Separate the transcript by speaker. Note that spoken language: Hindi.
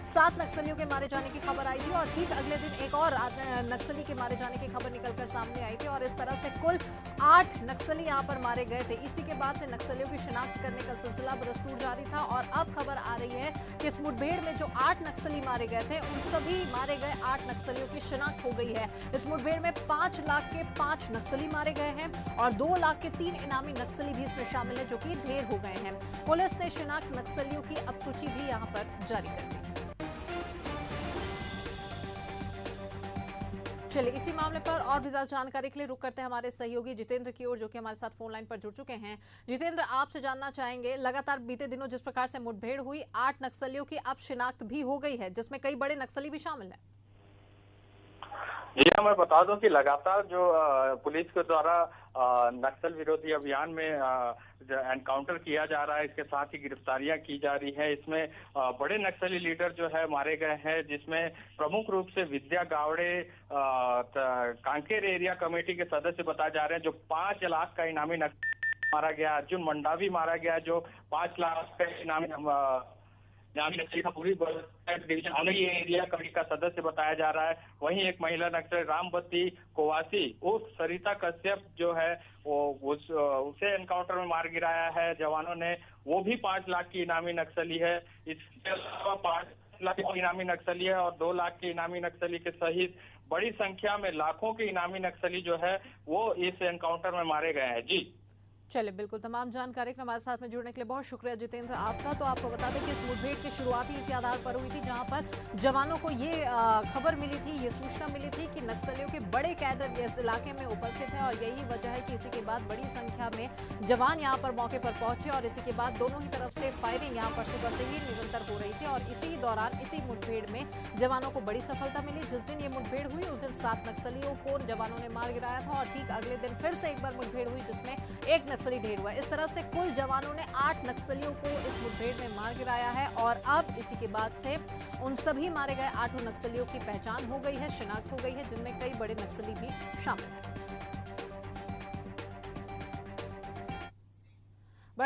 Speaker 1: 7 नक्सलियों के मारे जाने की खबर आई थी और ठीक अगले दिन एक और नक्सली के मारे जाने की खबर निकलकर सामने आई थी और इस तरह से कुल 8 नक्सली यहां पर मारे गए थे। इसी के बाद से नक्सलियों की शिनाख्त करने का सिलसिला बरस्तूर जारी था और अब खबर आ रही है कि इस मुठभेड़ में जो 8 नक्सली मारे गए थे उन सभी मारे गए 8 नक्सलियों की शिनाख्त हो गई है। इस मुठभेड़ में 5 लाख के 5 नक्सली मारे गए हैं और 2 लाख के 3 इनामी नक्सली भी इसमें शामिल है, जो कि ढेर हो गए हैं। पुलिस ने शिनाख्त नक्सलियों की अब सूची भी यहां पर जारी कर दी। चलिए इसी मामले पर और भी ज्यादा जानकारी के लिए रुक करते हैं हमारे सहयोगी जितेंद्र की ओर, जो कि हमारे साथ फोन लाइन पर जुड़ चुके हैं। जितेंद्र, आपसे जानना चाहेंगे, लगातार बीते दिनों जिस प्रकार से मुठभेड़ हुई, 8 नक्सलियों की अब शिनाख्त भी हो गई है, जिसमें कई बड़े नक्सली भी शामिल हैं।
Speaker 2: जी हाँ, मैं बता दूं कि लगातार जो पुलिस के द्वारा नक्सल विरोधी अभियान में एनकाउंटर किया जा रहा है, इसके साथ ही गिरफ्तारियां की जा रही है। इसमें बड़े नक्सली लीडर जो है मारे गए हैं, जिसमें प्रमुख रूप से विद्या गावड़े कांकेर एरिया कमेटी के सदस्य बताए जा रहे हैं, जो 5 लाख का इनामी नक्सली मारा गया। अर्जुन मंडावी मारा गया, जो 5 लाख का इनामी नक्सली का पूरी डिवीजन एरिया कमेटी का सदस्य बताया जा रहा है। वहीं एक महिला नक्सली रामबत्ती कोवासी उर्फ सरिता कश्यप जो है वो उसे एनकाउंटर में मार गिराया है जवानों ने। वो भी 5 लाख की इनामी नक्सली है। इसके अलावा 5 लाख की इनामी नक्सली है और 2 लाख के इनामी नक्सली के सहित बड़ी संख्या में लाखों के इनामी नक्सली जो है वो इस एनकाउंटर में मारे गए हैं। जी
Speaker 1: चलिए, बिल्कुल, तमाम जानकारी के हमारे साथ में जुड़ने के लिए बहुत शुक्रिया जितेंद्र आपका। तो आपको बता दें कि इस मुठभेड़ की शुरुआत ही इसी आधार पर हुई थी, जहां पर जवानों को ये खबर मिली थी, ये सूचना मिली थी कि नक्सलियों के बड़े कैडर इस इलाके में उपस्थित हैं और यही वजह है कि इसी के बाद बड़ी संख्या में जवान यहां पर मौके पर पहुंचे और इसी के बाद दोनों ही तरफ से फायरिंग यहां पर सुबह से ही निरंतर हो रही थी और इसी दौरान इसी मुठभेड़ में जवानों को बड़ी सफलता मिली। जिस दिन ये मुठभेड़ हुई उस दिन 7 नक्सलियों को जवानों ने मार गिराया था और ठीक अगले दिन फिर से एक बार मुठभेड़ हुई, जिसमें एक नक्सली ढेर हुआ। इस तरह से कुल जवानों ने 8 नक्सलियों को इस मुठभेड़ में मार गिराया है और अब इसी के बाद से उन सभी मारे गए 8 नक्सलियों की पहचान हो गई है, शिनाख्त हो गई है, जिनमें कई बड़े नक्सली भी शामिल हैं।